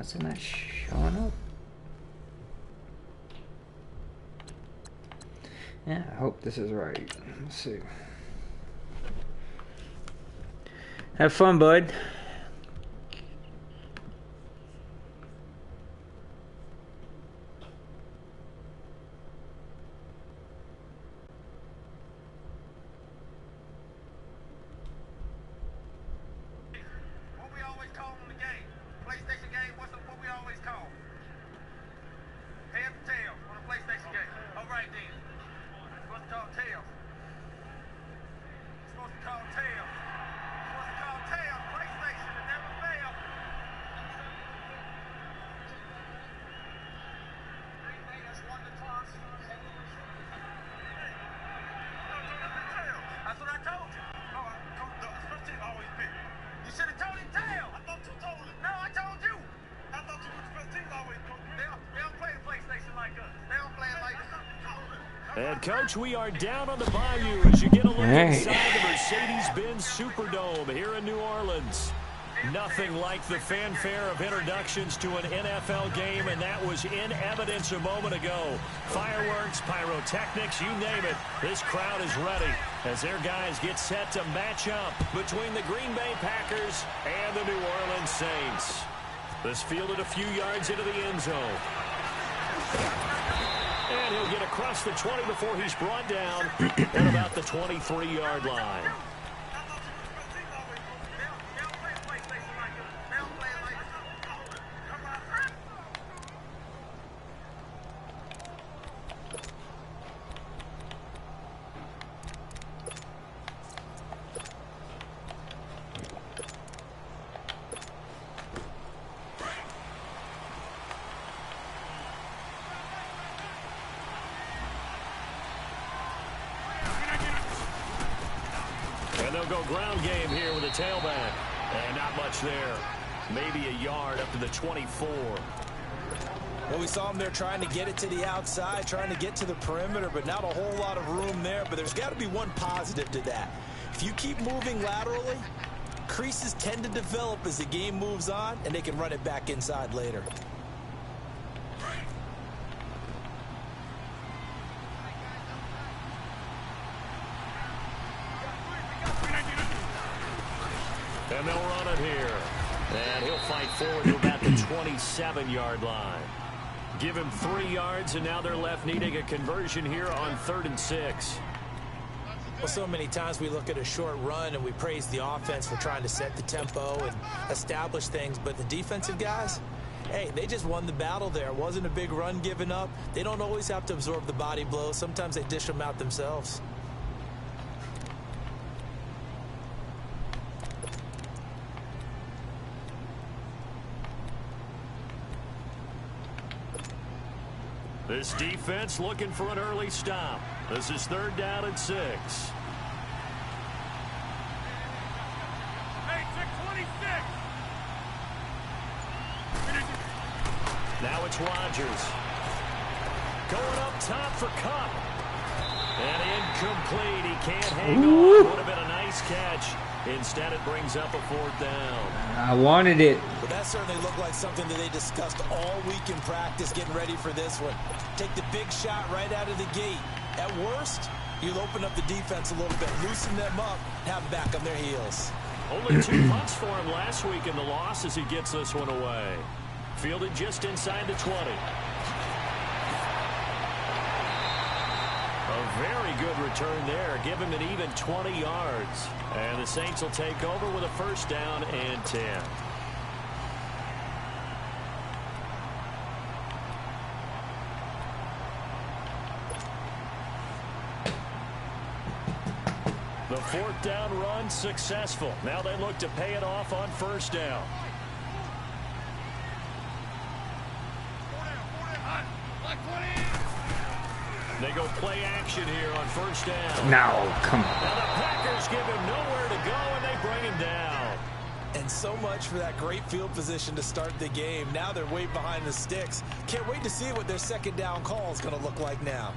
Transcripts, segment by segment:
What's in that showing up? Yeah, I hope this is right. Let's see. Have fun, bud. And, Coach, we are down on the Bayou as you get a look inside the Mercedes-Benz Superdome here in New Orleans. Nothing like the fanfare of introductions to an NFL game, and that was in evidence a moment ago. Fireworks, pyrotechnics, you name it. This crowd is ready as their guys get set to match up between the Green Bay Packers and the New Orleans Saints. This fielded a few yards into the end zone. And he'll get across the 20 before he's brought down at about the 23-yard line. And they'll go ground game here with a tailback. And not much there. Maybe a yard up to the 24. Well, we saw him there trying to get it to the outside, trying to get to the perimeter, but not a whole lot of room there. But there's got to be one positive to that. If you keep moving laterally, creases tend to develop as the game moves on, and they can run it back inside later. And they'll run it here. And he'll fight forward to about the 27-yard line. Give him 3 yards, and now they're left needing a conversion here on 3rd and 6. Well, so many times we look at a short run and we praise the offense for trying to set the tempo and establish things, but the defensive guys, hey, they just won the battle there. It wasn't a big run given up. They don't always have to absorb the body blows. Sometimes they dish them out themselves. This defense looking for an early stop. This is 3rd down and 6. Now it's Rodgers. Going up top for Cup. And incomplete. He can't hang on. Would have been a nice catch. Instead, it brings up a 4th down. I wanted it. Well, that certainly looked like something that they discussed all week in practice, getting ready for this one. Take the big shot right out of the gate. At worst, you'll open up the defense a little bit, loosen them up, have them back on their heels. Only 2 punts for him last week in the loss as he gets this one away. Fielded just inside the 20. A very good return there. Give him an even 20 yards. And the Saints will take over with a 1st down and 10. The 4th down run successful. Now they look to pay it off on 1st down. They go play action here on 1st down. No, come on. Now the Packers give him nowhere to go, and they bring him down. And so much for that great field position to start the game. Now they're way behind the sticks. Can't wait to see what their 2nd down call is going to look like now.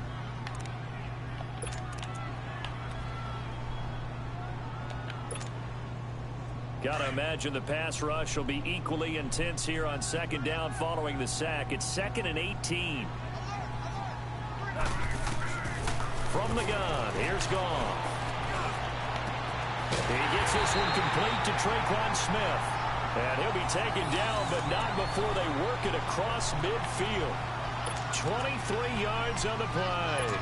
Gotta imagine the pass rush will be equally intense here on second down following the sack. It's 2nd and 18. From the gun, here's Goff. He gets this one complete to Traquan Smith. And he'll be taken down, but not before they work it across midfield. 23 yards on the play.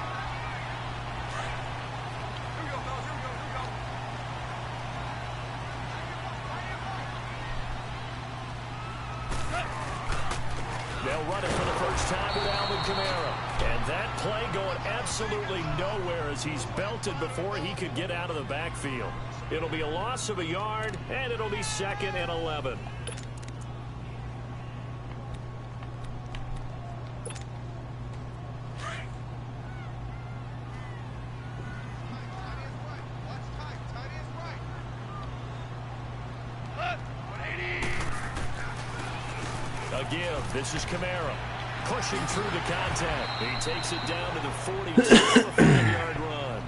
They'll run it for the first time with Alvin Kamara. And that play going absolutely nowhere as he's belted before he could get out of the backfield. It'll be a loss of a yard, and it'll be 2nd and 11. A give. This is Kamara. Pushing through the contact. He takes it down to the 42 for a 5-yard run.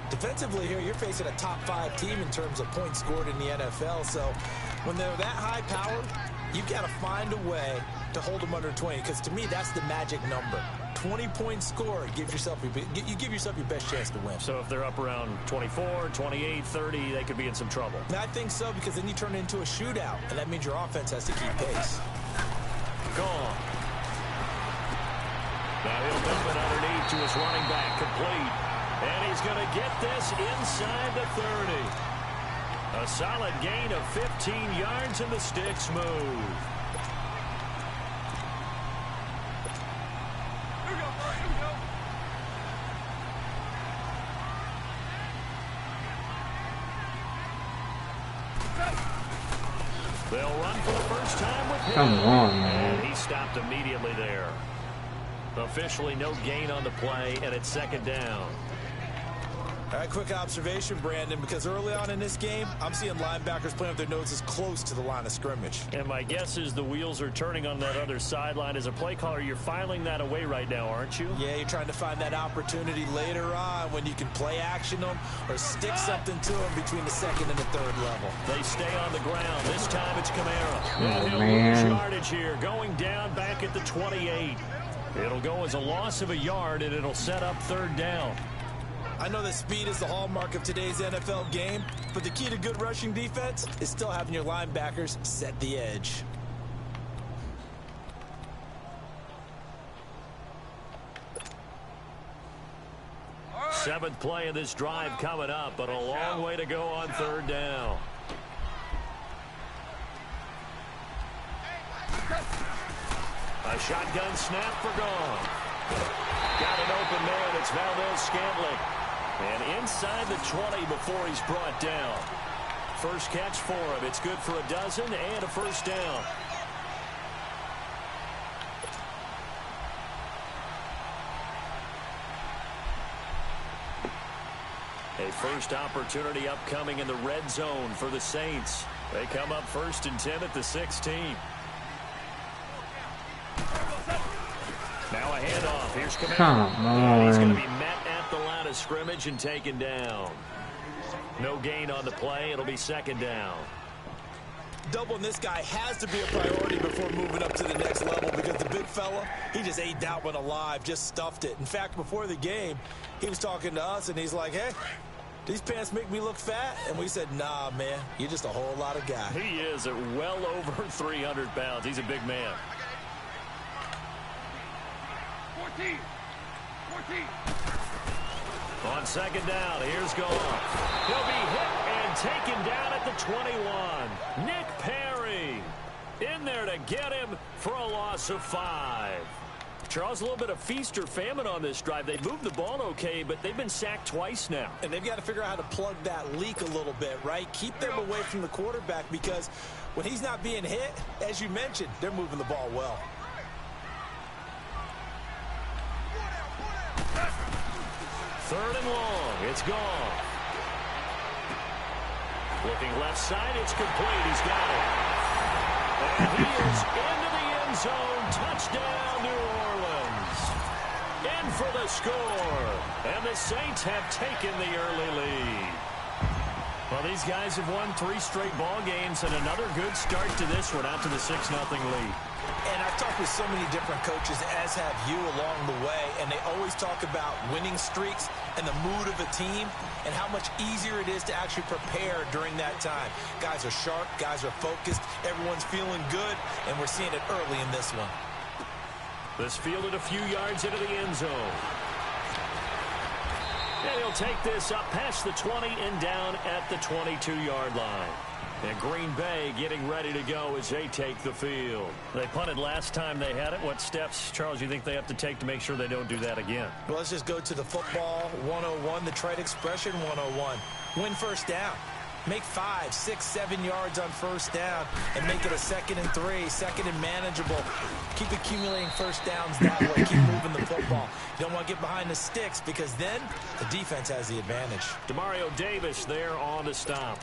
Defensively here, you're facing a top 5 team in terms of points scored in the NFL. So when they're that high powered, you've got to find a way to hold them under 20. Because to me, that's the magic number. 20 points scored, you give yourself your best chance to win. So if they're up around 24, 28, 30, they could be in some trouble. And I think so, because then you turn it into a shootout, and that means your offense has to keep pace. Gone. Now he'll dump it underneath to his running back, complete. And he's going to get this inside the 30. A solid gain of 15 yards, and the sticks move. They'll run for the first time with him. Come on, man. And he stopped immediately there. Officially no gain on the play, and it's 2nd down. All right, quick observation, Brandon, because early on in this game, I'm seeing linebackers playing with their noses close to the line of scrimmage. And my guess is the wheels are turning on that other sideline. As a play caller, you're filing that away right now, aren't you? Yeah, you're trying to find that opportunity later on when you can play action them or stick something to them between the 2nd and the 3rd level. They stay on the ground. This time it's Kamara. And he'll man. lose yardage here, going down back at the 28. It'll go as a loss of a yard, and it'll set up 3rd down. I know that speed is the hallmark of today's NFL game, but the key to good rushing defense is still having your linebackers set the edge. Seventh play of this drive coming up, but a long way to go on 3rd down. A shotgun snap for Goff. Got an open man. It's Valdez-Scantling. And inside the 20 before he's brought down. First catch for him. It's good for a dozen and a first down. A first opportunity upcoming in the red zone for the Saints. They come up 1st and 10 at the 16. Now a handoff. Here's Kamara. Come on. He's going to be met at the line of scrimmage and taken down. No gain on the play. It'll be 2nd down. Doubling this guy has to be a priority before moving up to the next level, because the big fella, he just ate that one alive, just stuffed it. In fact, before the game, he was talking to us, and he's like, hey, these pants make me look fat? And we said, nah, man, you're just a whole lot of guy. He is at well over 300 pounds. He's a big man. 14. On 2nd down, here's Goff. He'll be hit and taken down at the 21. Nick Perry in there to get him for a loss of 5. Charles, a little bit of feast or famine on this drive. They moved the ball okay, but they've been sacked twice now. And they've got to figure out how to plug that leak a little bit, right? Keep them away from the quarterback, because when he's not being hit, as you mentioned, they're moving the ball well. Third and long. It's gone. Looking left side. It's complete. He's got it. And he is into the end zone. Touchdown, New Orleans. In for the score. And the Saints have taken the early lead. A Well, these guys have won 3 straight ball games and another good start to this one out to the 6-0 lead. And I've talked with so many different coaches, as have you, along the way, and they always talk about winning streaks and the mood of a team and how much easier it is to actually prepare during that time. Guys are sharp, guys are focused, everyone's feeling good, and we're seeing it early in this one. This fielded a few yards into the end zone. And he'll take this up past the 20 and down at the 22-yard line. And Green Bay getting ready to go as they take the field. They punted last time they had it. What steps, Charles, you think they have to take to make sure they don't do that again? Well, let's just go to the football 101, the trite expression 101. Win first down. Make 5, 6, 7 yards on first down and make it a 2nd and 3, 2nd and manageable. Keep accumulating first downs that way. Keep moving the football. You don't want to get behind the sticks because then the defense has the advantage. Demario Davis there on the stop.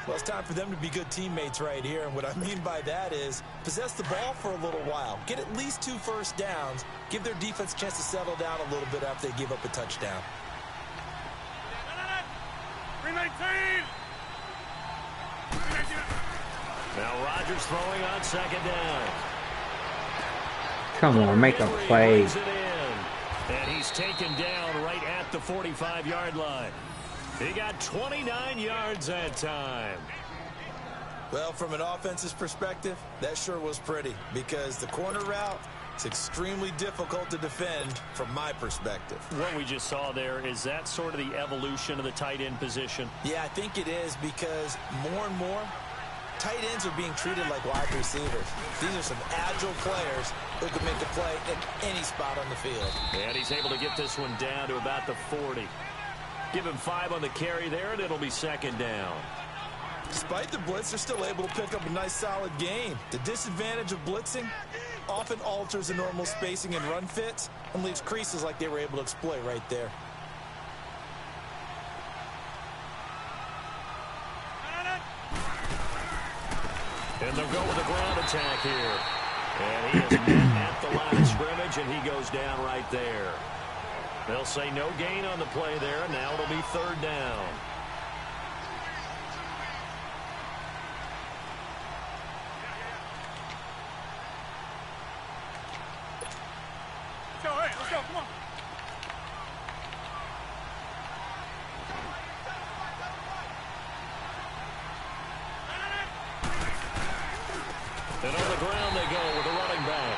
Well, it's time for them to be good teammates right here. And what I mean by that is possess the ball for a little while. Get at least 2 first downs. Give their defense a chance to settle down a little bit after they give up a touchdown. 319. Now Rodgers throwing on 2nd down. Come on, make a play. And he's taken down right at the 45-yard line. He got 29 yards that time. Well, from an offensive perspective, that sure was pretty because the corner route is extremely difficult to defend from my perspective. What we just saw there, is that sort of the evolution of the tight end position? Yeah, I think it is because more and more tight ends are being treated like wide receivers. These are some agile players who can make a play at any spot on the field. And he's able to get this one down to about the 40. Give him 5 on the carry there, and it'll be 2nd down. Despite the blitz, they're still able to pick up a nice, solid gain. The disadvantage of blitzing often alters the normal spacing and run fits and leaves creases like they were able to exploit right there. And they'll go with a ground attack here. And he is met at the line of scrimmage, and he goes down right there. They'll say no gain on the play there. Now it'll be 3rd down. Let's go, hey, let's go, come on. And on the ground they go with a running back.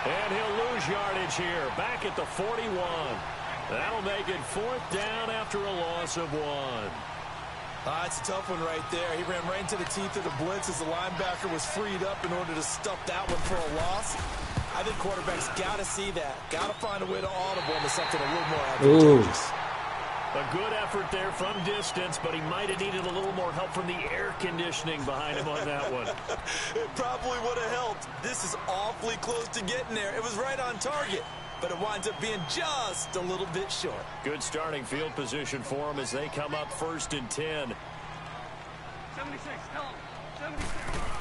And he'll lose yardage here. Back at the 41. That'll make it 4th down after a loss of 1. It's a tough one right there. He ran right into the teeth of the blitz as the linebacker was freed up in order to stuff that one for a loss. I think quarterbacks got to see that. Got to find a way to audible into something a little more advantageous. A good effort there from distance, but he might have needed a little more help from the air conditioning behind him on that one. It probably would have helped. This is awfully close to getting there. It was right on target, but it winds up being just a little bit short. Good starting field position for him as they come up 1st and 10. 76, tell him. 76.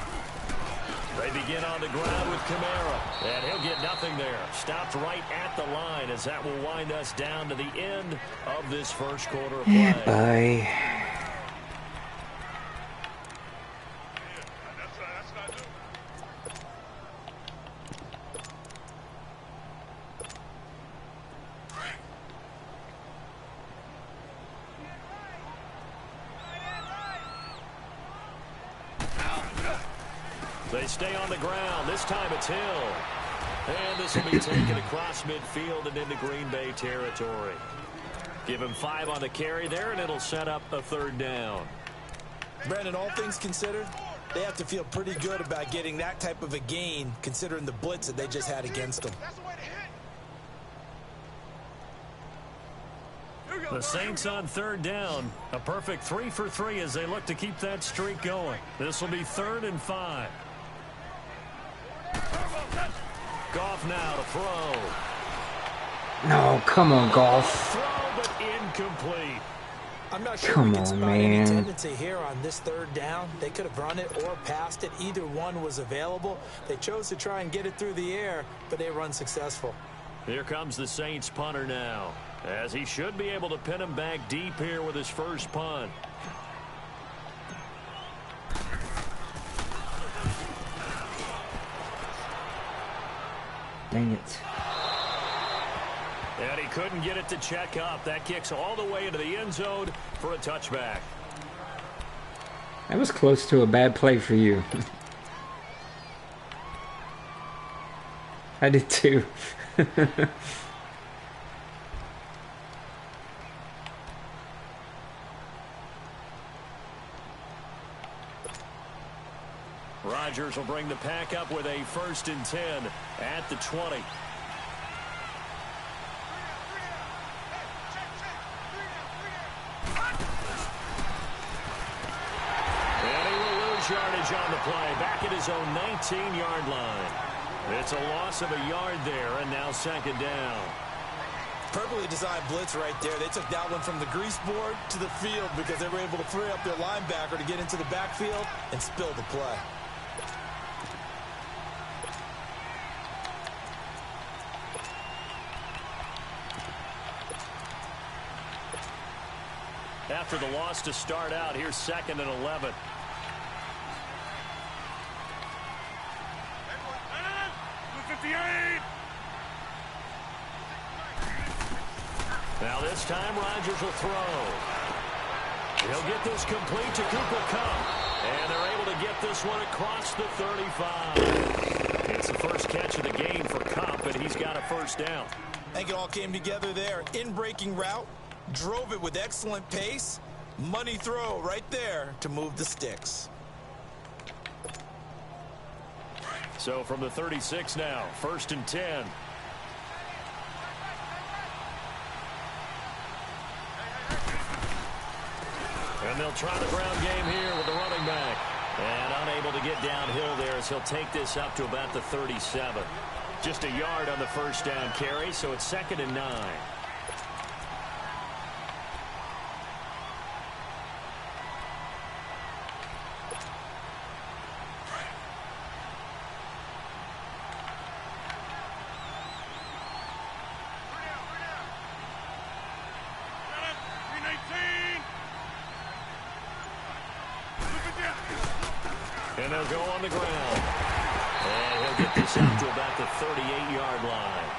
They begin on the ground with Kamara, and he'll get nothing there. Stopped right at the line as that will wind us down to the end of this first quarter of play. Bye. They stay on the ground. This time it's Hill. And this will be taken across midfield and into Green Bay territory. Give him 5 on the carry there, and it'll set up a 3rd down. Brandon, all things considered, they have to feel pretty good about getting that type of a gain, considering the blitz that they just had against them. The Saints on 3rd down. A perfect 3 for 3 as they look to keep that streak going. This will be 3rd and 5. Goff now to throw. No, come on, Golf. Throw, but incomplete. I'm not sure Come we can on, spot any man. tendency here on this 3rd down. They could have run it or passed it. Either one was available. They chose to try and get it through the air, but they run successful. Here comes the Saints punter now, as he should be able to pin him back deep here with his first punt. Dang it. And he couldn't get it to check up. That kicks all the way into the end zone for a touchback. That was close to a bad play for you. I did too. Rodgers will bring the pack up with a 1st and 10 at the 20. And he will lose yardage on the play, back at his own 19-yard line. It's a loss of a yard there, and now 2nd down. Perfectly designed blitz right there. They took that one from the grease board to the field because they were able to free up their linebacker to get into the backfield and spill the play. After the loss to start out, here's 2nd and 11. Now this time Rodgers will throw. He'll get this complete to Cooper Kupp. And they're able to get this one across the 35. It's the first catch of the game for Kupp, and he's got a 1st down. I think it all came together there. In-breaking route, drove it with excellent pace. Money throw right there to move the sticks. So from the 36 now, 1st and 10. And they'll try the ground game here with the running back. And unable to get downhill there as he'll take this up to about the 37. Just a yard on the 1st down carry, so it's 2nd and 9. And they'll go on the ground. And he'll get this out to about the 38-yard line.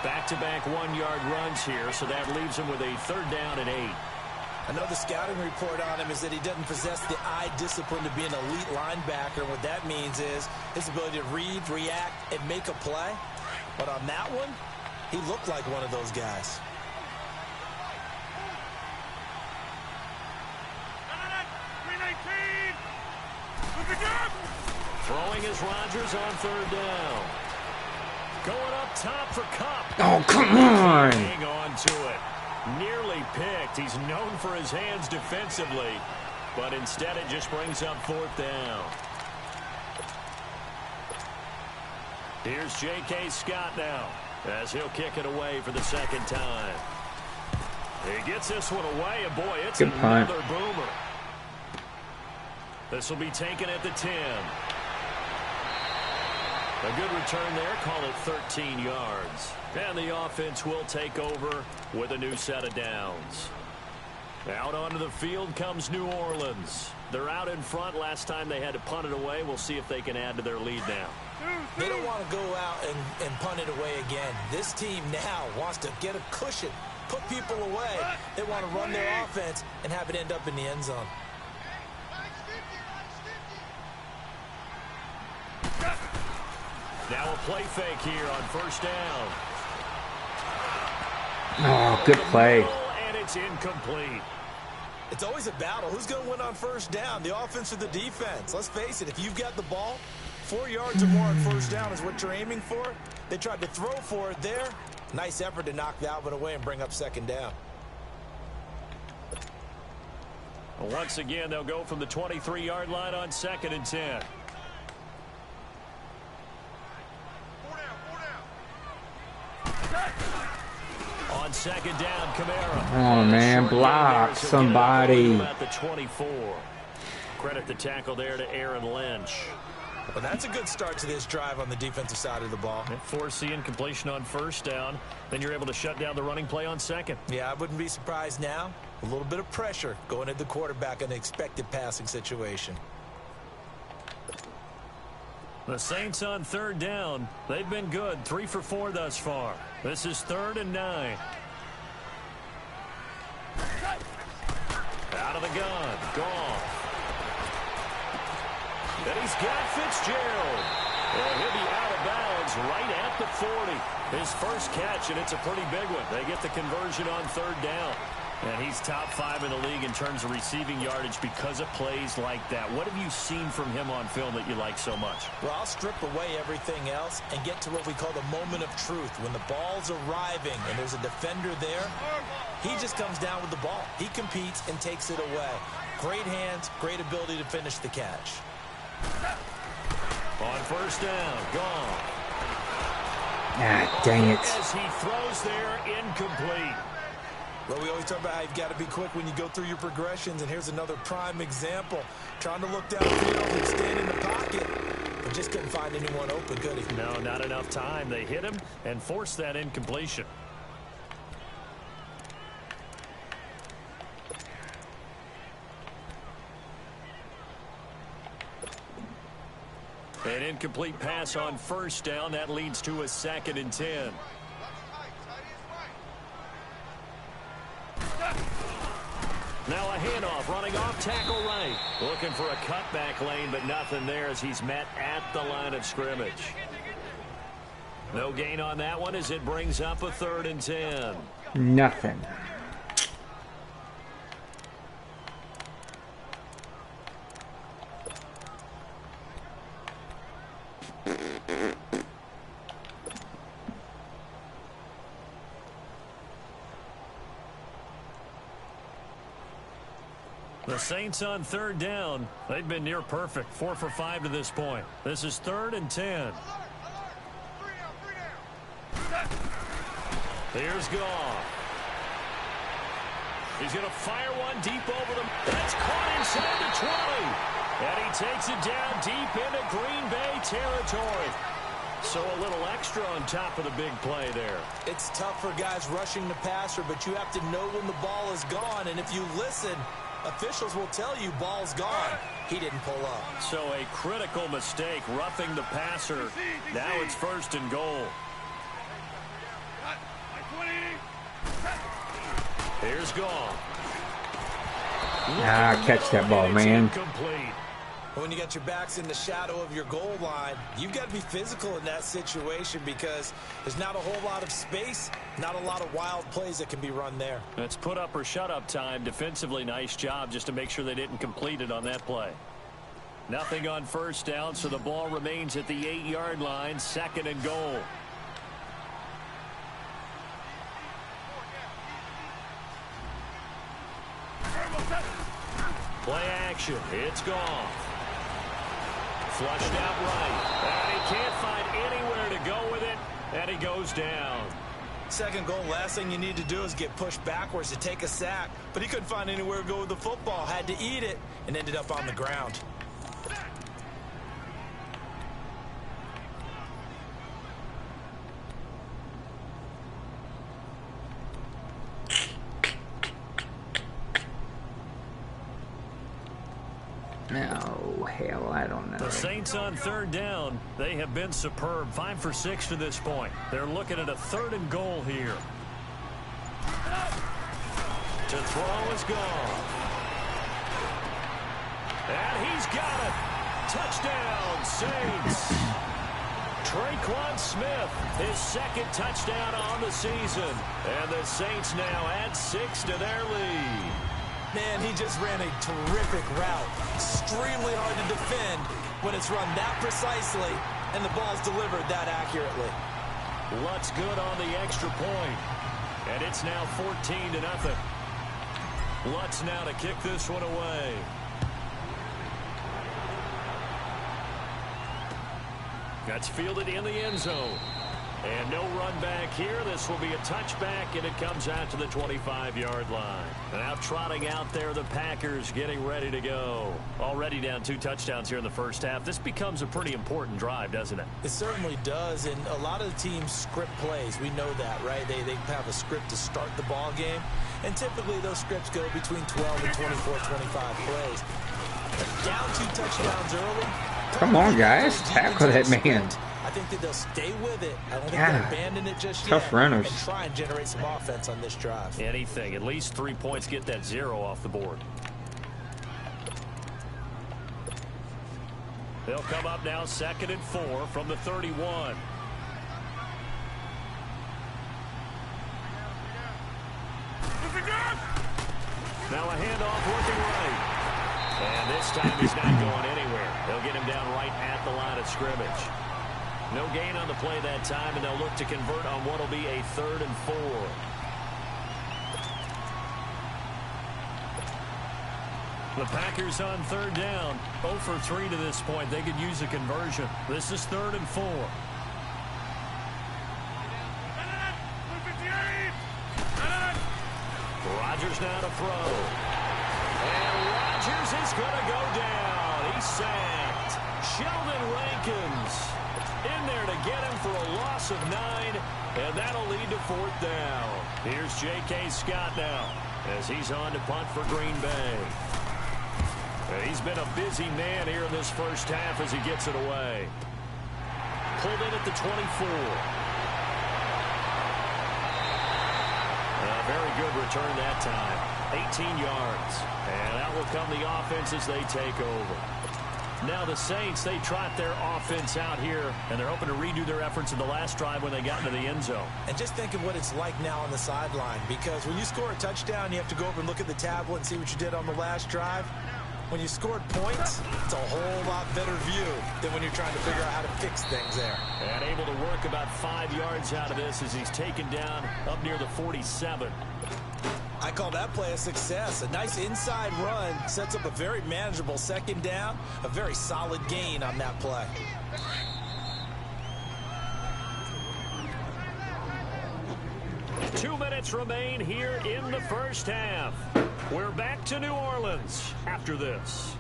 Back-to-back 1-yard runs here, so that leaves him with a 3rd down and 8. I know the scouting report on him is that he doesn't possess the eye discipline to be an elite linebacker. What that means is his ability to read, react, and make a play. But on that one, he looked like one of those guys. Throwing is Rodgers on 3rd down. Going up top for Kupp. Oh, come on. Hang on to it. Nearly picked. He's known for his hands defensively, but instead it just brings up 4th down. Here's J.K. Scott now as he'll kick it away for the 2nd time. He gets this one away, and boy, it's Good punt. another boomer. This will be taken at the 10. A good return there, call it 13 yards. And the offense will take over with a new set of downs. Out onto the field comes New Orleans. They're out in front. Last time they had to punt it away. We'll see if they can add to their lead now. They don't want to go out and punt it away again. This team now wants to get a cushion, put people away. They want to run their offense and have it end up in the end zone. Now a play fake here on 1st down. Oh, good play. And it's incomplete. It's always a battle. Who's going to win on 1st down, the offense or the defense? Let's face it, if you've got the ball, 4 yards or more on 1st down is what you're aiming for. They tried to throw for it there. Nice effort to knock that one away and bring up 2nd down. Once again, they'll go from the 23-yard line on 2nd and 10. On 2nd down, Kamara. Oh, man, block somebody. At the 24. Credit the tackle there to Aaron Lynch. Well, that's a good start to this drive on the defensive side of the ball. Force the incompletion on 1st down. Then you're able to shut down the running play on 2nd. Yeah, I wouldn't be surprised now. A little bit of pressure going at the quarterback in an expected passing situation. The Saints on third down. They've been good, 3 for 4 thus far. This is 3rd and 9. Out of the gun. Goff. And he's got Fitzgerald. And he'll be out of bounds right at the 40. His first catch, and it's a pretty big one. They get the conversion on third down. And he's top 5 in the league in terms of receiving yardage because of plays like that. What have you seen from him on film that you like so much? Well, I'll strip away everything else and get to what we call the moment of truth. When the ball's arriving and there's a defender there, he just comes down with the ball. He competes and takes it away. Great hands, great ability to finish the catch. On first down, gone. Ah, dang it. As he throws there, incomplete. Well, we always talk about how you've got to be quick when you go through your progressions, and here's another prime example. Trying to look downfield and stand in the pocket, but just couldn't find anyone open, could he? No, not enough time. They hit him and forced that incompletion. An incomplete pass on first down. That leads to a 2nd and 10. Now a handoff, running off tackle right. Looking for a cutback lane, but nothing there as he's met at the line of scrimmage. No gain on that one as it brings up a 3rd and 10. Nothing. The Saints on third down. They've been near perfect. 4 for 5 to this point. This is 3rd and 10. Here's Goff. He's going to fire one deep over them. That's caught inside the 20. And he takes it down deep into Green Bay territory. So a little extra on top of the big play there. It's tough for guys rushing the passer, but you have to know when the ball is gone. And if you listen, officials will tell you ball's gone. He didn't pull up. So a critical mistake, roughing the passer. Now it's 1st and goal. Here's Goff. Ah, catch that ball, man. Incomplete. When you got your backs in the shadow of your goal line, you've got to be physical in that situation because there's not a whole lot of space, not a lot of wild plays that can be run there. It's put up or shut up time. Defensively, nice job just to make sure they didn't complete it on that play. Nothing on first down, so the ball remains at the 8-yard line, 2nd and goal. Play action. It's Goff. Flushed out right. And he can't find anywhere to go with it. And he goes down. 2nd goal, last thing you need to do is get pushed backwards to take a sack. But he couldn't find anywhere to go with the football. Had to eat it and ended up on the ground. No, hell, I don't know. The Saints on third down. They have been superb. 5 for 6 to this point. They're looking at a 3rd and goal here. To throw is gone. And he's got it. Touchdown, Saints. Traquan Smith, his 2nd touchdown on the season. And the Saints now add 6 to their lead. Man, he just ran a terrific route. Extremely hard to defend when it's run that precisely and the ball's delivered that accurately. Lutz good on the extra point. And it's now 14-0. Lutz now to kick this one away. That's fielded in the end zone. And no run back here. This will be a touchback, and it comes out to the 25-yard line. Now trotting out there, the Packers getting ready to go. Already down 2 touchdowns here in the first half. This becomes a pretty important drive, doesn't it? It certainly does, and a lot of the teams script plays. We know that, right? They have a script to start the ball game, and typically those scripts go between 12 and 24, 25 plays. But down 2 touchdowns early, Come on, guys. Tackle that man. I think that they'll stay with it. I don't think Yeah. they'll abandon it just Tough yet. runners. And try and generate some offense on this drive. Anything. At least 3 points, get that 0 off the board. They'll come up now 2nd and 4 from the 31. Now a handoff working right. And this time he's not going anywhere. They'll get him down right at the line of scrimmage. No gain on the play that time, and they'll look to convert on what will be a 3rd and 4. The Packers on 3rd down. 0 for 3 to this point. They could use a conversion. This is 3rd and 4. Rodgers now to throw. And Rodgers is going to go down. He's sacked. Sheldon Rankins in there to get him for a loss of 9, and that'll lead to 4th down. Here's J.K. Scott now as he's on to punt for Green Bay. He's been a busy man here in this first half as he gets it away. Pulled in at the 24. A very good return that time. 18 yards. And out will come the offense as they take over. Now the Saints, they trot their offense out here, and they're hoping to redo their efforts in the last drive when they got into the end zone. And just think of what it's like now on the sideline, because when you score a touchdown, you have to go up and look at the tablet and see what you did on the last drive. When you scored points, it's a whole lot better view than when you're trying to figure out how to fix things there. And able to work about 5 yards out of this as he's taken down up near the 47. I call that play a success. A nice inside run sets up a very manageable 2nd down. A very solid gain on that play. Two minutes remain here in the first half. We're back to New Orleans after this.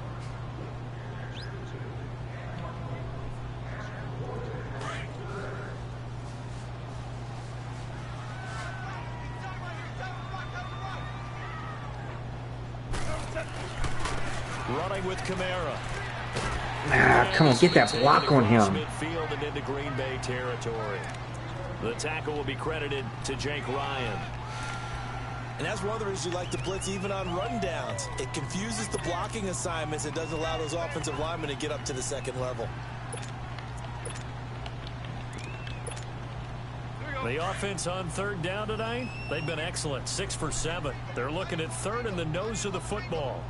Running with Kamara. Come on, get that block on him. Midfield and into Green Bay territory. The tackle will be credited to Jake Ryan. And that's one of the reasons you like to blitz even on rundowns. It confuses the blocking assignments. It doesn't allow those offensive linemen to get up to the 2nd level. The offense on 3rd down tonight, they've been excellent. 6 for 7. They're looking at 3rd in the nose of the football.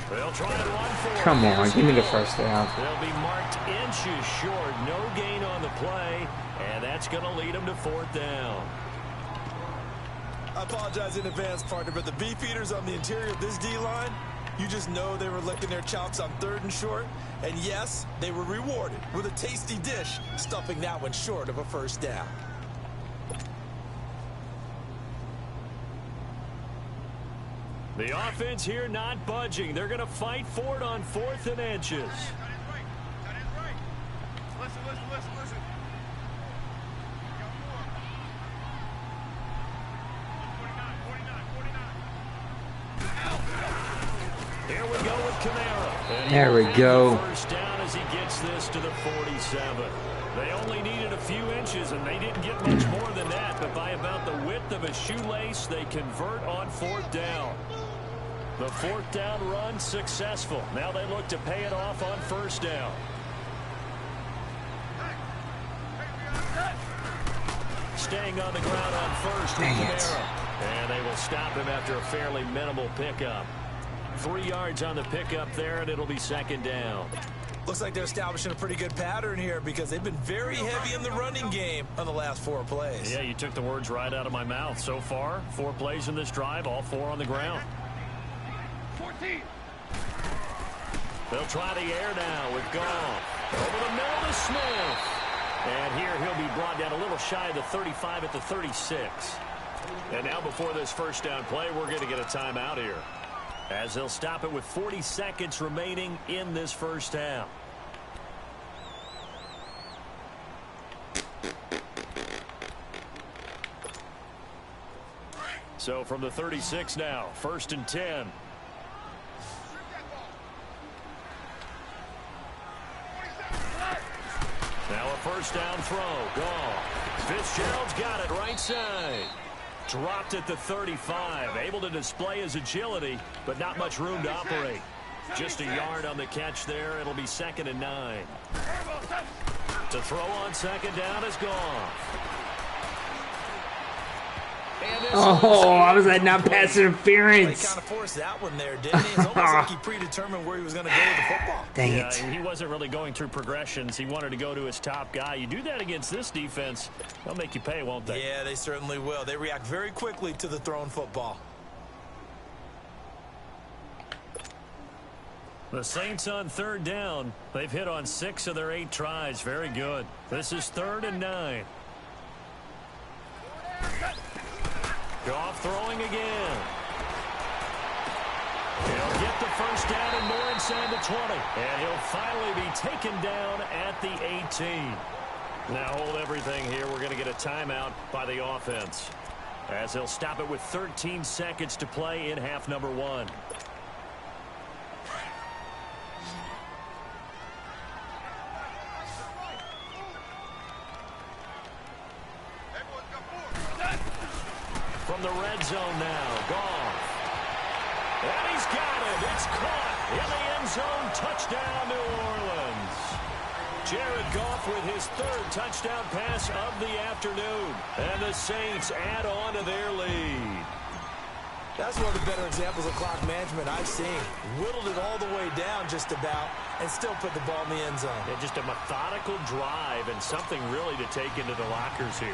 They'll try and run for it. Come on, give me the 1st down. They'll be marked inches short. No gain on the play, and that's going to lead them to 4th down. I apologize in advance, partner, but the beefeaters on the interior of this D-line, you just know they were licking their chops on 3rd and short. And yes, they were rewarded with a tasty dish, stuffing that one short of a 1st down. The offense here not budging. They're going to fight for it on 4th and inches. Listen. Here we go with Kamara. There we go. 1st down as he gets this to the 47. They only needed a few inches, and they didn't get much more than that. But by about the width of a shoelace, they convert on 4th down. The 4th down run successful. Now they look to pay it off on 1st down. Staying on the ground on 1st with Kamara. And they will stop him after a fairly minimal pickup. 3 yards on the pickup there, and it'll be 2nd down. Looks like they're establishing a pretty good pattern here because they've been very heavy in the running game on the last 4 plays. Yeah, you took the words right out of my mouth. So far, 4 plays in this drive, all 4 on the ground. 14. They'll try the air now with Goff. Over the middle to Smith. And here he'll be brought down a little shy of the 35 at the 36. And now before this 1st down play, we're going to get a timeout here, as they'll stop it with 40 seconds remaining in this 1st half. So from the 36 now, 1st and 10. first down throw. Gone. Fitzgerald's got it right side. Dropped at the 35. Able to display his agility, but not much room to operate. Just a yard on the catch there. It'll be 2nd and 9. To throw on second down is gone. Oh, I was at not pass interference. He kind of forced that one there, didn't he? It's almost like he predetermined where he was going to go with the football. Dang it. He wasn't really going through progressions. He wanted to go to his top guy. You do that against this defense, they'll make you pay, won't they? Yeah, they certainly will. They react very quickly to the thrown football. The Saints on 3rd down. They've hit on 6 of their 8 tries. Very good. This is 3rd and 9. Goff throwing again. He'll get the first down and more inside the 20. And he'll finally be taken down at the 18. Now hold everything here. We're going to get a timeout by the offense, as they'll stop it with 13 seconds to play in half number 1. From the red zone now, Goff. And he's got it. It's caught in the end zone. Touchdown, New Orleans. Jared Goff with his 3rd touchdown pass of the afternoon. And the Saints add on to their lead. That's one of the better examples of clock management I've seen. Whittled it all the way down just about and still put the ball in the end zone. Yeah, just a methodical drive and something really to take into the lockers here.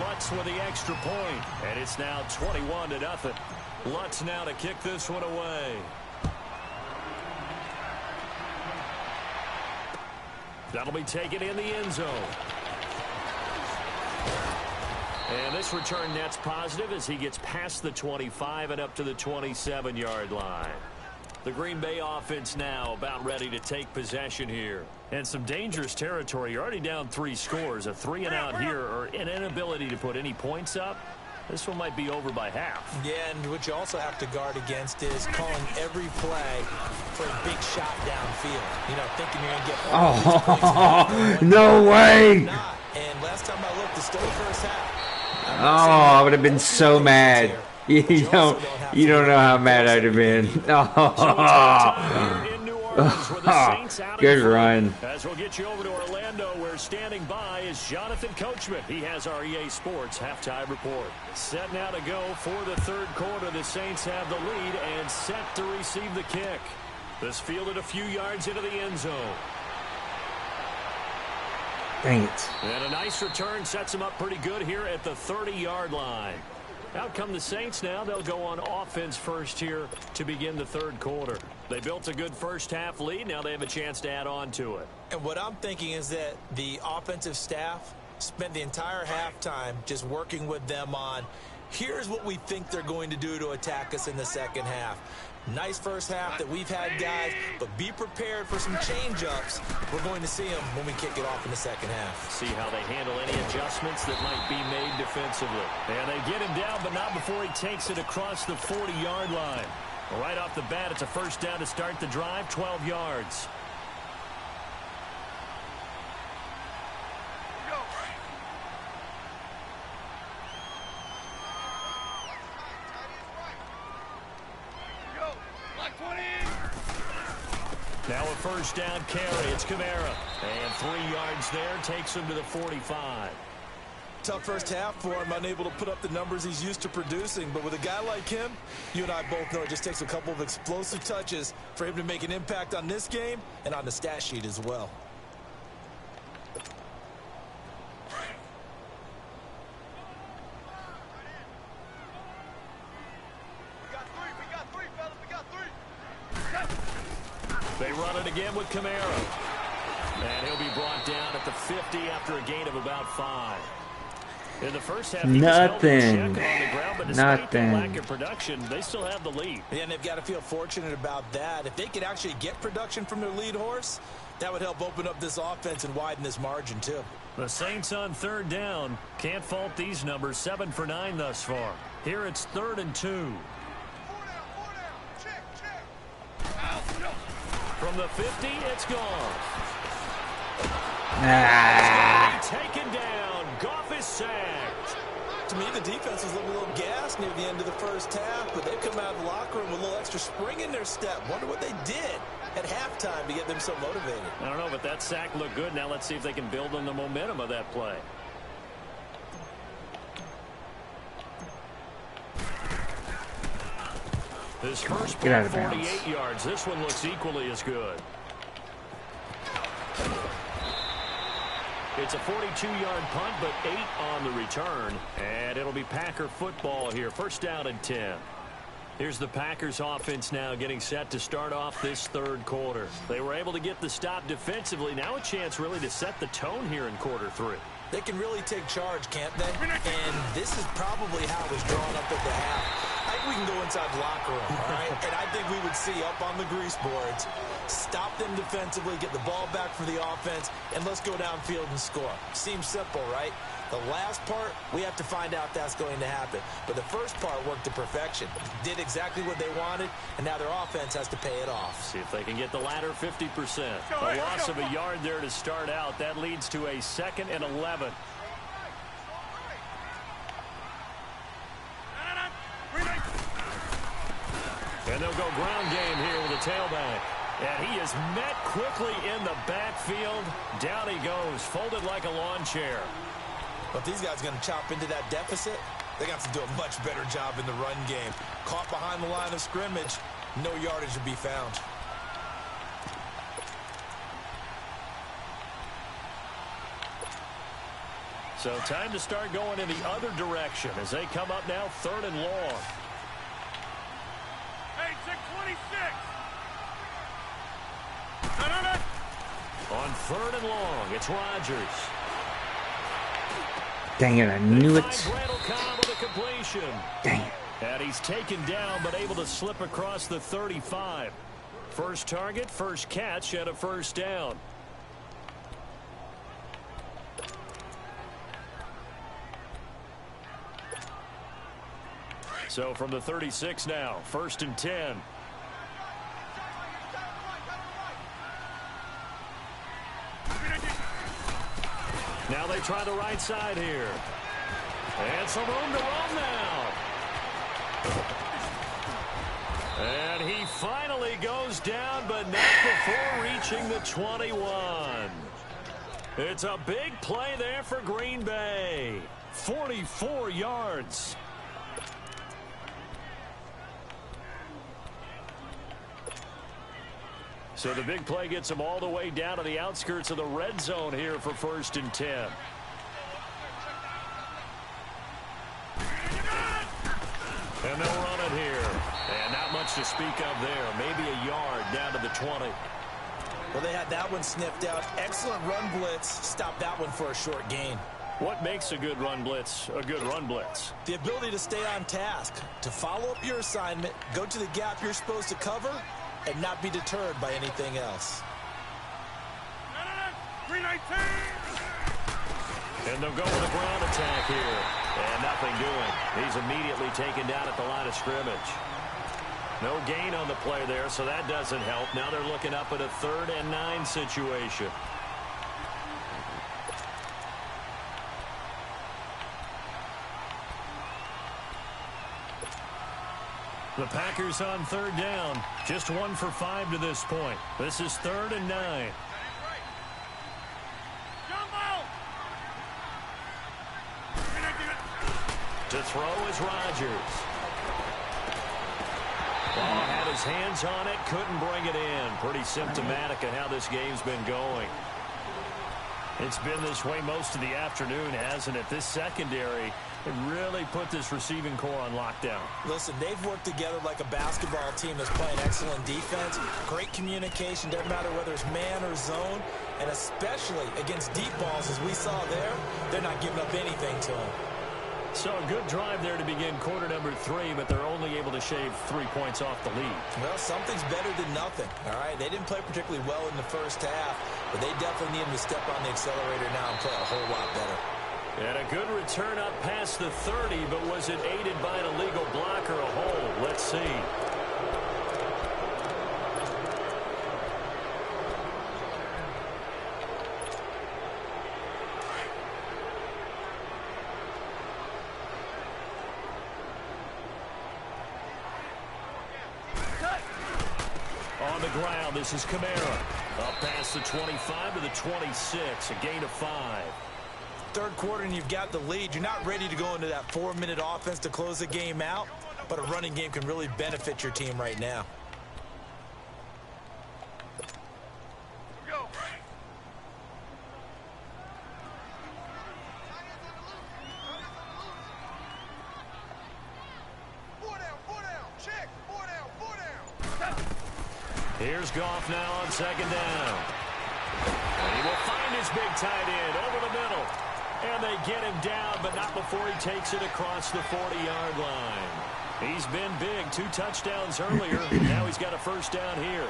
Lutz with the extra point, and it's now 21-0. Lutz now to kick this one away. That'll be taken in the end zone. And this return net's positive as he gets past the 25 and up to the 27-yard line. The Green Bay offense now about ready to take possession here. And some dangerous territory. You're already down 3 scores. A 3-and-out here, or an inability to put any points up. This one might be over by half. Yeah, and what you also have to guard against is calling every play for a big shot downfield. You know, thinking you're going to get all these points. No way. And last time I looked, it's still the first half. Oh, I would have been so mad. You don't know how mad I'd have been. Good run. As we'll get you over to Orlando, where standing by is Jonathan Coachman. He has our EA Sports halftime report. Set now to go for the 3rd quarter. The Saints have the lead and set to receive the kick. This fielded a few yards into the end zone. Dang it. And a nice return sets him up pretty good here at the 30-yard line. Out come the Saints now. They'll go on offense first here to begin the 3rd quarter. They built a good first half lead. Now they have a chance to add on to it. And what I'm thinking is that the offensive staff spent the entire halftime just working with them on, here's what we think they're going to do to attack us in the second half. Nice first half that we've had, guys, but be prepared for some change-ups. We're going to see them when we kick it off in the second half. See how they handle any adjustments that might be made defensively. And they get him down, but not before he takes it across the 40-yard line. Right off the bat, it's a first down to start the drive, 12 yards. Now a first down carry. It's Kamara. And 3 yards there takes him to the 45. Tough first half for him, unable to put up the numbers he's used to producing. But with a guy like him, you and I both know it just takes a couple of explosive touches for him to make an impact on this game and on the stat sheet as well. They run it again with Kamara. And he'll be brought down at the 50 after a gain of about 5. In the first half, Nothing. on the ground, but despite the lack of production, they still have the lead. And they've got to feel fortunate about that. If they could actually get production from their lead horse, that would help open up this offense and widen this margin, too. The Saints on 3rd down. Can't fault these numbers. 7 for 9 thus far. Here it's 3rd and 2. From the 50, it's gone. Ah. Taken down. Goff is sacked. To me, the defense was a little gassed near the end of the first half, but they've come out of the locker room with a little extra spring in their step. Wonder what they did at halftime to get them so motivated. I don't know, but that sack looked good. Now let's see if they can build on the momentum of that play. His first play, 48 yards. This one looks equally as good. It's a 42-yard punt, but 8 on the return. And it'll be Packer football here. First down and 10. Here's the Packers offense now getting set to start off this third quarter. They were able to get the stop defensively. Now a chance really to set the tone here in quarter 3. They can really take charge, can't they? And this is probably how it was drawn up at the half. I think we can go inside the locker room, all right? And I think we would see up on the grease boards, stop them defensively, get the ball back for the offense, and let's go downfield and score. Seems simple, right? The last part, we have to find out that's going to happen. But the first part worked to perfection. Did exactly what they wanted, and now their offense has to pay it off. See if they can get the latter 50%. A loss of a yard there to start out. That leads to a 2nd and 11. And they'll go ground game here with a tailback. And he is met quickly in the backfield. Down he goes, folded like a lawn chair. But these guys are going to chop into that deficit. They got to do a much better job in the run game. Caught behind the line of scrimmage, no yardage to be found. So time to start going in the other direction as they come up now 3rd and long. Hey, 626. On 3rd and long, it's Rodgers. Dang it, I knew it. Dang it. And he's taken down, but able to slip across the 35. First target, first catch, and a first down. So from the 36 now, 1st and 10. Now they try the right side here. And some room to run now. And he finally goes down, but not before reaching the 21. It's a big play there for Green Bay. 44 yards. So the big play gets him all the way down to the outskirts of the red zone here for 1st and 10. And they'll run it here. And not much to speak of there. Maybe a yard down to the 20. Well, they had that one sniffed out. Excellent run blitz. Stopped that one for a short gain. What makes a good run blitz a good run blitz? The ability to stay on task, to follow up your assignment, go to the gap you're supposed to cover, and not be deterred by anything else. 319. And they'll go with a ground attack here. And nothing doing. He's immediately taken down at the line of scrimmage. No gain on the play there, so that doesn't help. Now they're looking up at a 3rd and 9 situation. The Packers on 3rd down. Just 1 for 5 to this point. This is 3rd and 9. To throw is Rodgers. Ball had his hands on it, couldn't bring it in. Pretty symptomatic of how this game's been going. It's been this way most of the afternoon, hasn't it? This secondary, it really put this receiving core on lockdown. Listen, they've worked together like a basketball team that's playing excellent defense. Great communication, doesn't matter whether it's man or zone. And especially against deep balls, as we saw there, they're not giving up anything to them. So a good drive there to begin quarter number 3, but they're only able to shave 3 points off the lead. Well, something's better than nothing, all right? They didn't play particularly well in the first half, but they definitely need them to step on the accelerator now and play a whole lot better. And a good return up past the 30, but was it aided by an illegal block or a hold? Let's see. On the ground, this is Kamara. Up past the 25 to the 26, a gain of 5. Third quarter and you've got the lead. You're not ready to go into that 4-minute offense to close the game out, but a running game can really benefit your team right now. Here's Goff now on second down. And he will find his big tight end over the middle. And they get him down, but not before he takes it across the 40-yard line. He's been big. 2 touchdowns earlier. Now he's got a first down here.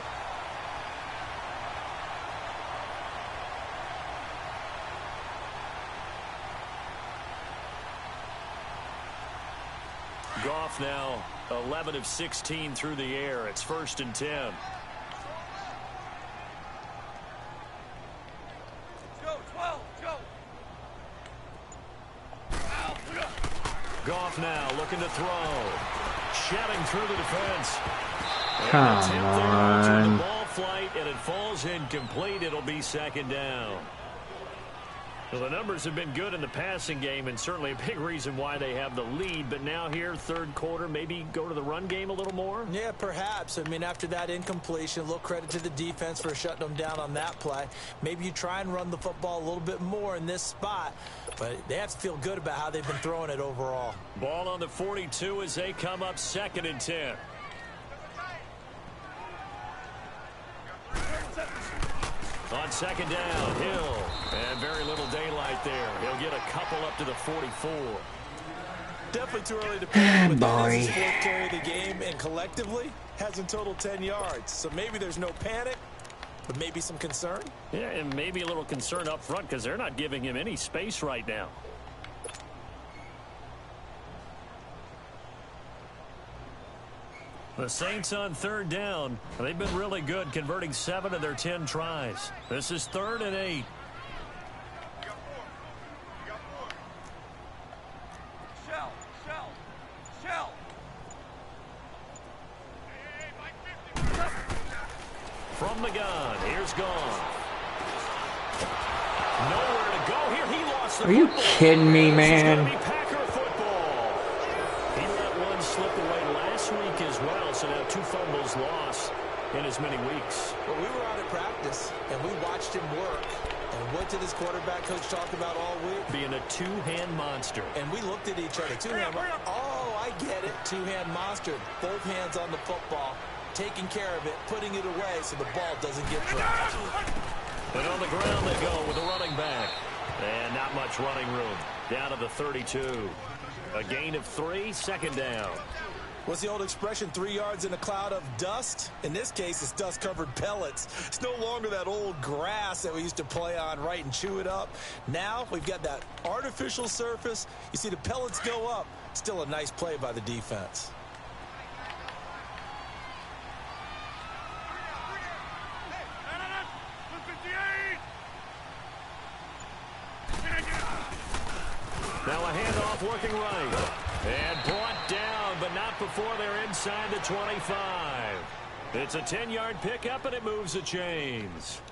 Goff now 11 of 16 through the air. It's 1st and 10. Goff now looking to throw. Shedding through the defense. Come on. on. The ball flight, and it falls incomplete. It'll be 2nd down. Well, the numbers have been good in the passing game, and certainly a big reason why they have the lead. But now here, third quarter, maybe go to the run game a little more? Yeah, perhaps. I mean, after that incompletion, a little credit to the defense for shutting them down on that play. Maybe you try and run the football a little bit more in this spot. But they have to feel good about how they've been throwing it overall. Ball on the 42 as they come up 2nd and 10. On second down, Hill. And very little daylight there. He'll get a couple up to the 44. Definitely too early to pick, but that is Boy. his 4th carry of the game, and collectively has in total 10 yards. So maybe there's no panic, but maybe some concern. Yeah, and maybe a little concern up front because they're not giving him any space right now. The Saints on 3rd down. They've been really good, converting 7 of their 10 tries. This is 3rd and 8. From the gun, here's Goff. Nowhere to go here. He lost the Are you football. kidding me, This is gonna man? be Packer football. He let one slip away last week as well, so now 2 fumbles lost in as many weeks. Well, we were out at practice, and we watched him work. And what did his quarterback coach talk about all week? Being a 2-hand monster. And we looked at each other. 2-hand. Oh, I get it. 2-hand monster. Both hands on the football, taking care of it, putting it away so the ball doesn't get dropped. And on the ground they go with a running back. And not much running room. Down to the 32. A gain of 3, 2nd down. What's the old expression, 3 yards in a cloud of dust? In this case, it's dust-covered pellets. It's no longer that old grass that we used to play on, right, and chew it up. Now we've got that artificial surface. You see the pellets go up. Still a nice play by the defense. Now a handoff working right. And brought down, but not before they're inside the 25. It's a 10-yard pickup, and it moves the chains.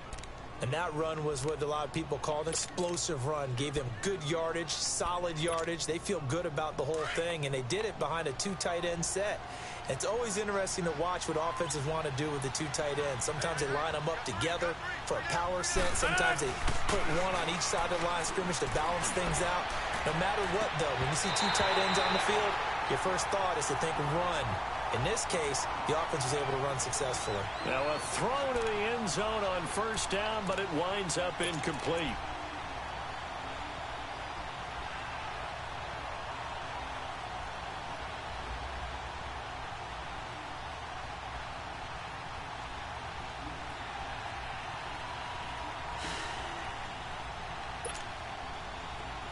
And that run was what a lot of people call an explosive run. Gave them good yardage, solid yardage. They feel good about the whole thing, and they did it behind a 2 tight end set. It's always interesting to watch what offenses want to do with the 2 tight ends. Sometimes they line them up together for a power set. Sometimes they put one on each side of the line of scrimmage to balance things out. No matter what, though, when you see 2 tight ends on the field, your first thought is to think run. In this case, the offense was able to run successfully. Now a throw to the end zone on 1st down, but it winds up incomplete.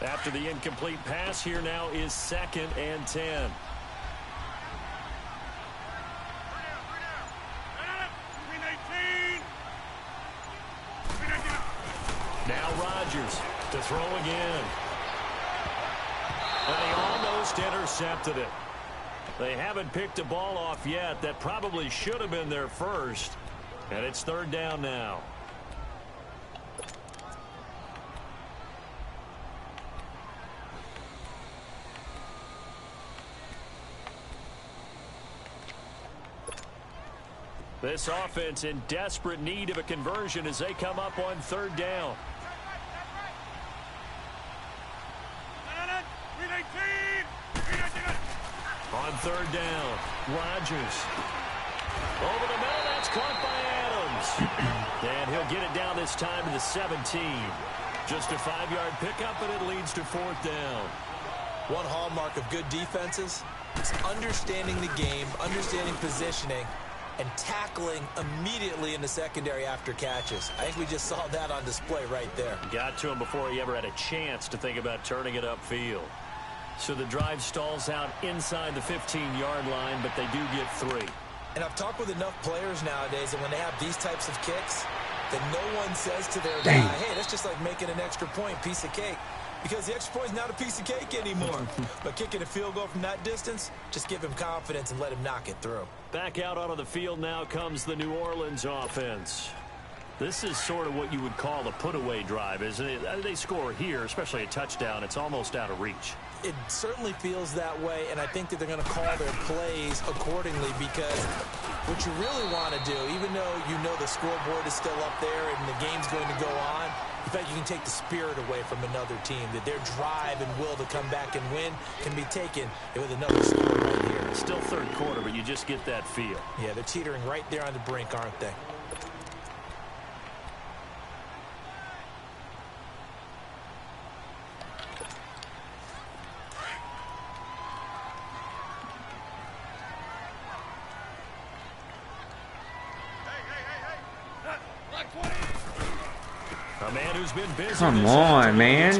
After the incomplete pass, here now is 2nd and 10. Now Rodgers to throw again. And he almost intercepted it. They haven't picked a ball off yet. That probably should have been their first. And it's third down now. This offense in desperate need of a conversion as they come up on third down. On third down, Rodgers. Over the middle, that's caught by Adams. And he'll get it down this time to the 17. Just a 5-yard pickup, and it leads to fourth down. One hallmark of good defenses is understanding the game, understanding positioning, and tackling immediately in the secondary after catches. I think we just saw that on display right there. Got to him before he ever had a chance to think about turning it upfield. So the drive stalls out inside the 15-yard line, but they do get 3. And I've talked with enough players nowadays that when they have these types of kicks, that no one says to their guy, hey, that's just like making an extra point, piece of cake. Because the extra point is not a piece of cake anymore. But kicking a field goal from that distance, just give him confidence and let him knock it through. Back out onto the field now comes the New Orleans offense. This is sort of what you would call a put-away drive, isn't it? They score here, especially a touchdown. It's almost out of reach. It certainly feels that way, and I think that they're going to call their plays accordingly because what you really want to do, even though you know the scoreboard is still up there and the game's going to go on, in fact, you can take the spirit away from another team, that their drive and will to come back and win can be taken with another score right here. Still third quarter, but you just get that feel. Yeah, they're teetering right there on the brink, aren't they? A man who's been busy. Come on, man.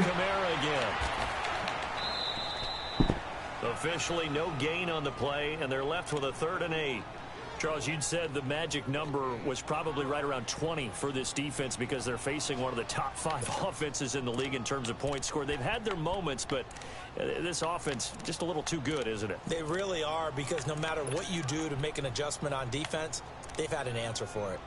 Officially no gain on the play, and they're left with a 3rd and 8. Charles, you'd said the magic number was probably right around 20 for this defense because they're facing one of the top 5 offenses in the league in terms of points scored. They've had their moments, but this offense just a little too good, isn't it? They really are, because no matter what you do to make an adjustment on defense, they've had an answer for it.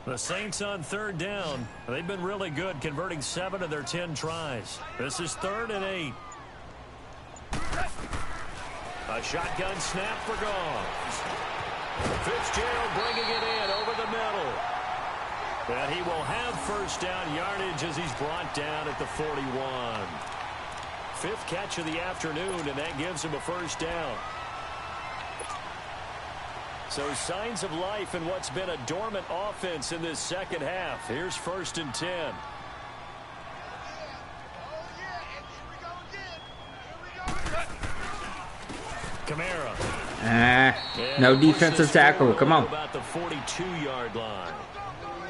The Saints on third down. They've been really good, converting 7 of their 10 tries. This is 3rd and 8. A shotgun snap for Goff. Fitzgerald bringing it in over the middle. And he will have first down yardage as he's brought down at the 41. 5th catch of the afternoon, and that gives him a first down. So signs of life in what's been a dormant offense in this second half. Here's 1st and 10. Kamara. No defensive tackle. Come on. About the 42-yard line.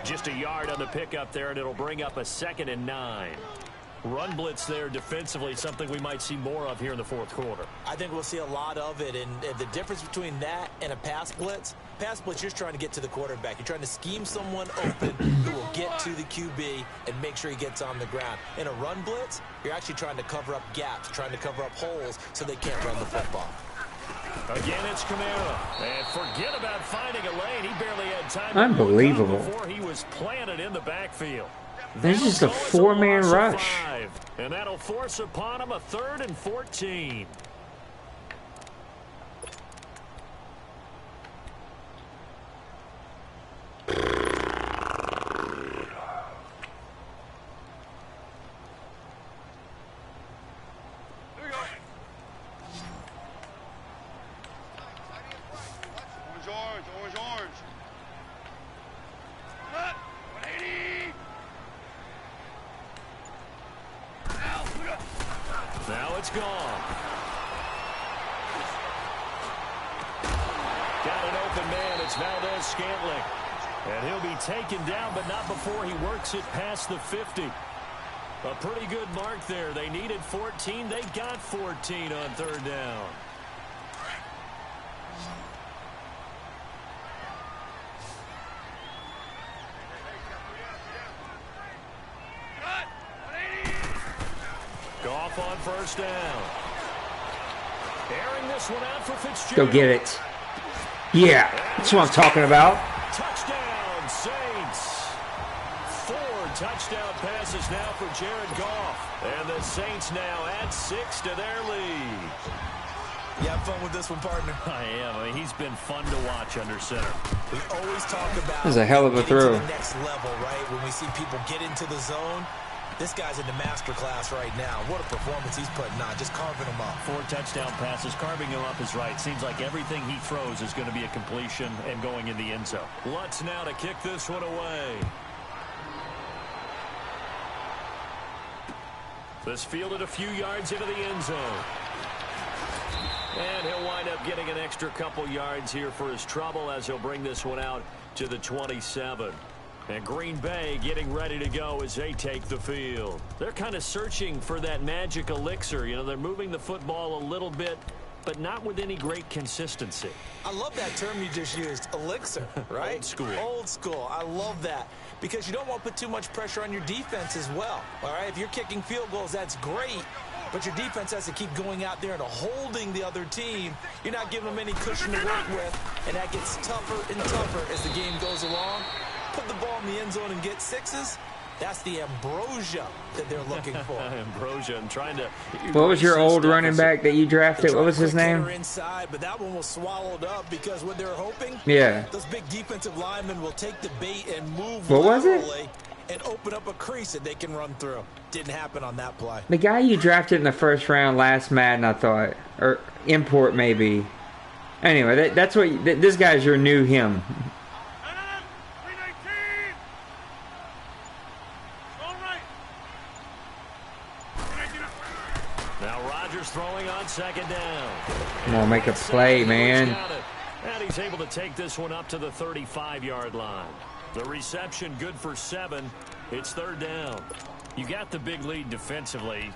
Just a yard on the pickup there, and it'll bring up a 2nd and 9. Run blitz there defensively, something we might see more of here in the 4th quarter. I think we'll see a lot of it, and the difference between that and a pass blitz, you're trying to get to the quarterback. You're trying to scheme someone open who will get to the QB and make sure he gets on the ground. In a run blitz, you're actually trying to cover up gaps, trying to cover up holes so they can't run the football. Again, it's Kamara. And forget about finding a lane. He barely had time Unbelievable. before he was planted in the backfield. This is a 4-man rush. And that'll force upon him a 3rd and 14. Now it's gone. Got an open man. It's Valdez-Scantling. And he'll be taken down, but not before he works it past the 50. A pretty good mark there. They needed 14. They got 14 on 3rd down. Off on first down. Airing this one out for Fitzgerald. Go get it. Yeah, that's what I'm talking about. Touchdown, Saints. 4 touchdown passes now for Jared Goff. And the Saints now add 6 to their lead. You have fun with this one, partner? I am. I mean, he's been fun to watch under center. We always talk about This is a hell of a throw. the next level, right? When we see people get into the zone, this guy's in the master class right now. What a performance he's putting on, just carving them up. 4 touchdown passes, carving him up is right. Seems like everything he throws is going to be a completion and going in the end zone. Lutz now to kick this one away. This fielded a few yards into the end zone. And he'll wind up getting an extra couple yards here for his trouble as he'll bring this one out to the 27. And Green Bay getting ready to go as they take the field. They're kind of searching for that magic elixir. You know, they're moving the football a little bit, but not with any great consistency. I love that term you just used, elixir, right? Old school. Old school. I love that because you don't want to put too much pressure on your defense as well. All right, if you're kicking field goals, that's great. But your defense has to keep going out there and holding the other team. You're not giving them any cushion to work with, and that gets tougher and tougher as the game goes along. Put the ball in the end zone and get 6s. That's the ambrosia that they're looking for. Ambrosia and trying to. What was your old running back that you drafted? What was his name? Inside, but that one was swallowed up because what they were hoping, Yeah. those big defensive linemen will take the bait and move What was it? laterally and open up a crease that they can run through. Didn't happen on that play. The guy you drafted in the first round last Madden, I thought, or import maybe. Anyway, that's what this guy's your new him. 319. All right. 319. Now Rodgers throwing on second down. Come on, make a play, man. And he's able to take this one up to the 35-yard line. The reception good for 7. It's third down. You got the big lead defensively.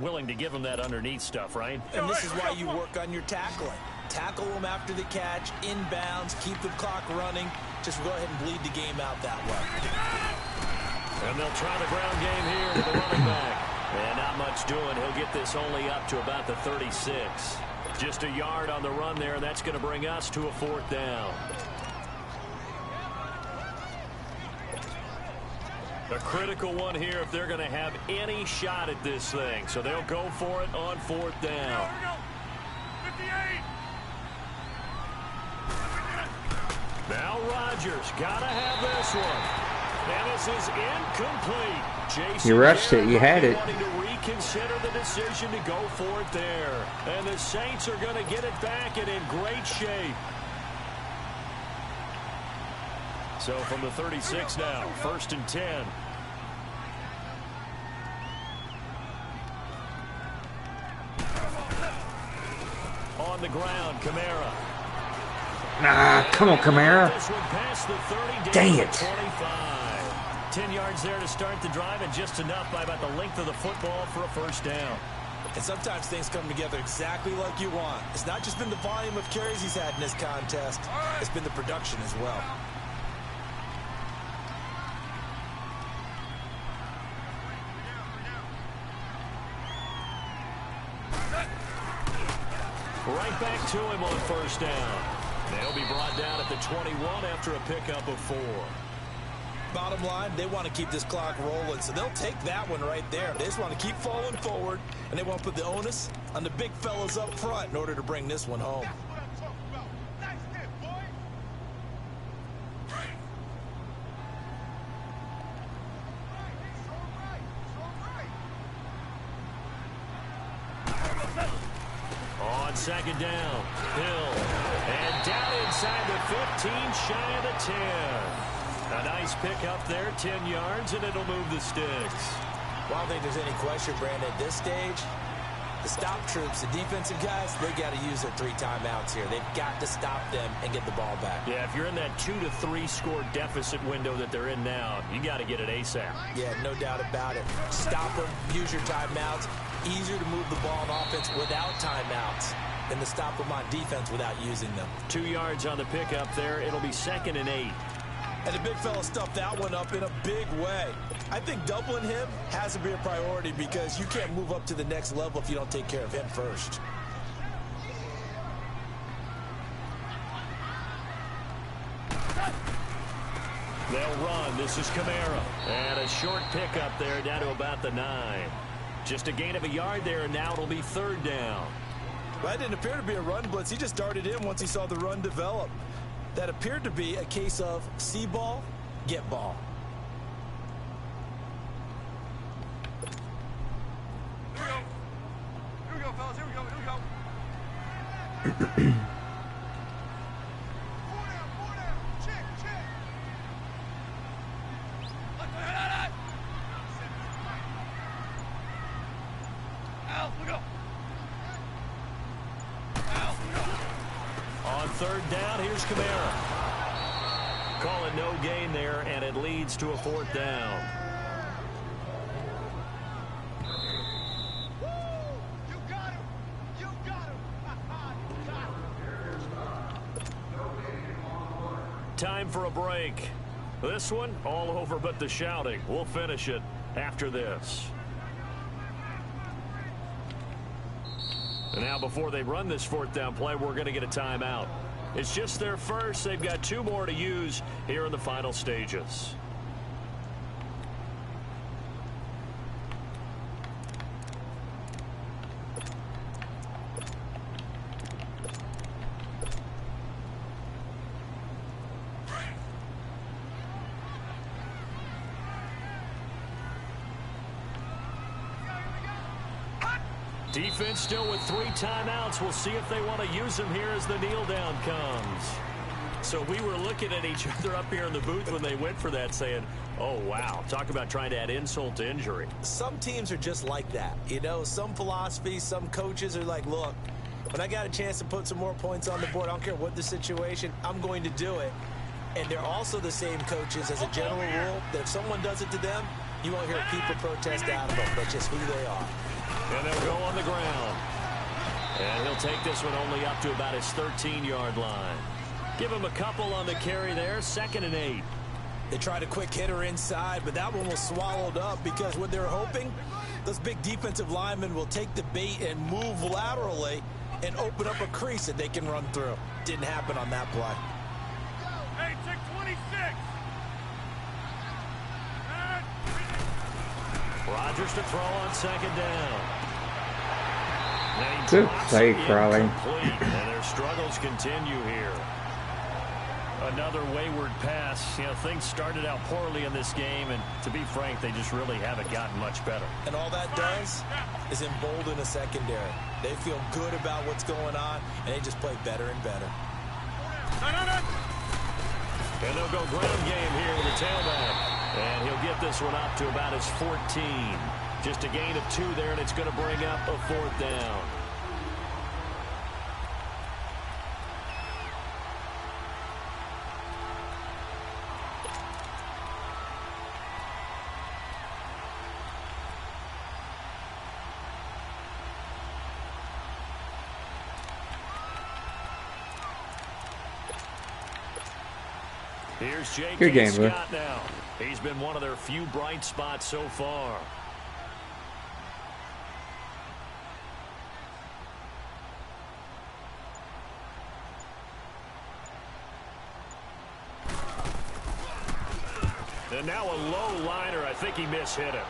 Willing to give him that underneath stuff, right? And this is why you work on your tackling. Tackle them after the catch, inbounds, keep the clock running. Just go ahead and bleed the game out that way. And they'll try the ground game here to the running back. And not much doing. He'll get this only up to about the 36. Just a yard on the run there, and that's going to bring us to a 4th down. A critical one here if they're going to have any shot at this thing. So they'll go for it on 4th down. 58. Now Rodgers got to have this one. And this is incomplete. Jason You rushed it. You had it. wanting to reconsider the decision to go for it there. And the Saints are going to get it back and in great shape. So from the 36 now, 1st and 10. On the ground, Kamara. Nah, come on, Kamara. This one past the 30, Dang down it. to 25. 10 yards there to start the drive, and just enough by about the length of the football for a first down. And sometimes things come together exactly like you want. It's not just been the volume of carries he's had in this contest. It's been the production as well. Right back to him on first down. They'll be brought down at the 21 after a pickup of 4. Bottom line, they want to keep this clock rolling, so they'll take that one right there. They just want to keep falling forward, and they want to put the onus on the big fellas up front in order to bring this one home. On second down, Hill. And down inside the 15, shy of the 10. A nice pick up there, 10 yards, and it'll move the sticks. Well, I don't think there's any question, Brandon, at this stage, the stop troops, the defensive guys, they got to use their 3 timeouts here. They've got to stop them and get the ball back. Yeah, if you're in that 2 to 3 score deficit window that they're in now, you got to get it ASAP. Yeah, no doubt about it. Stop them, use your timeouts. Easier to move the ball on offense without timeouts than to stop them on defense without using them. 2 yards on the pickup there. It'll be 2nd and 8. And the big fella stuffed that one up in a big way. I think doubling him has to be a priority because you can't move up to the next level if you don't take care of him first. They'll run. This is Kamara. And a short pickup there down to about the 9. Just a gain of a yard there, and now it'll be 3rd down. Well, that didn't appear to be a run blitz. He just darted in once he saw the run develop. That appeared to be a case of see ball, get ball. Here we go. Here we go, fellas. Here we go. Here we go. Four down. Check. Al, look up. On 3rd down, here's Kamara. Calling no gain there, and it leads to a 4th down. You got him. You got him. Time for a break. This one, all over but the shouting. We'll finish it after this. And now before they run this 4th down play, we're going to get a timeout. It's just their first. They've got 2 more to use here in the final stages. Defense still with 3 timeouts. We'll see if they want to use them here as the kneel down comes. So we were looking at each other up here in the booth when they went for that saying, oh, wow, talk about trying to add insult to injury. Some teams are just like that. You know, some philosophies, some coaches are like, look, when I got a chance to put some more points on the board, I don't care what the situation, I'm going to do it. And they're also the same coaches as a general rule that if someone does it to them, you won't hear people protest out of them. That's just who they are. And they'll go on the ground. And he'll take this one only up to about his 13-yard line. Give him a couple on the carry there. 2nd and 8. They tried a quick hitter inside, but that one was swallowed up because what they're hoping, those big defensive linemen will take the bait and move laterally and open up a crease that they can run through. Didn't happen on that play. Hey, check 26. Rodgers to throw on 2nd down. Good play, Crowley. And their struggles continue here. Another wayward pass. You know, things started out poorly in this game, and to be frank, they just really haven't gotten much better. And all that does is embolden a secondary. They feel good about what's going on, and they just play better and better. And they'll go ground game here with the tailback. And he'll get this one up to about his 14. Just a gain of 2 there, and it's going to bring up a 4th down. Here's J.K. Good game, Scott now. He's been one of their few bright spots so far. And now a low liner. I think he mishit it.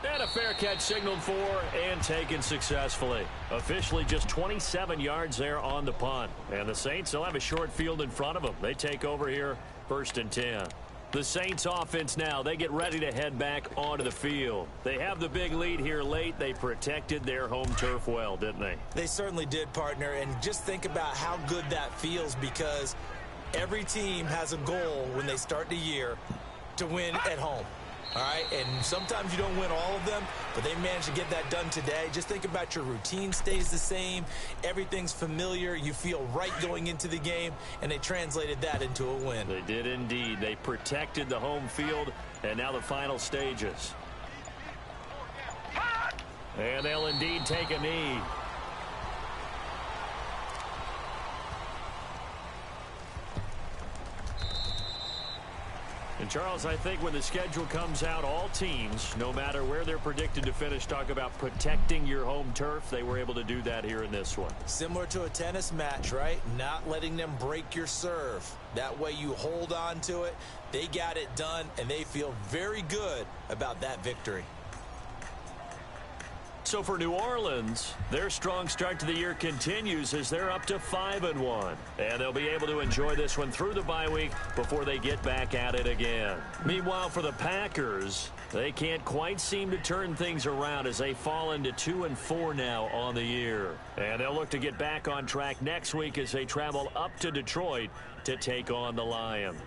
And a fair catch signaled for and taken successfully. Officially just 27 yards there on the punt. And the Saints, they'll have a short field in front of them. They take over here 1st and 10. The Saints offense now, they get ready to head back onto the field. They have the big lead here late. They protected their home turf well, didn't they? They certainly did, partner. And just think about how good that feels because every team has a goal when they start the year to win at home. All right, and sometimes you don't win all of them, but they managed to get that done today. Just think about your routine stays the same. Everything's familiar. You feel right going into the game, and they translated that into a win. They did indeed. They protected the home field, and now the final stages. And they'll indeed take a knee. And, Charles, I think when the schedule comes out, all teams, no matter where they're predicted to finish, talk about protecting your home turf. They were able to do that here in this one. Similar to a tennis match, right? Not letting them break your serve. That way you hold on to it. They got it done, and they feel very good about that victory. So for New Orleans, their strong start to the year continues as they're up to 5-1. And they'll be able to enjoy this one through the bye week before they get back at it again. Meanwhile, for the Packers, they can't quite seem to turn things around as they fall into 2-4 now on the year. And they'll look to get back on track next week as they travel up to Detroit to take on the Lions.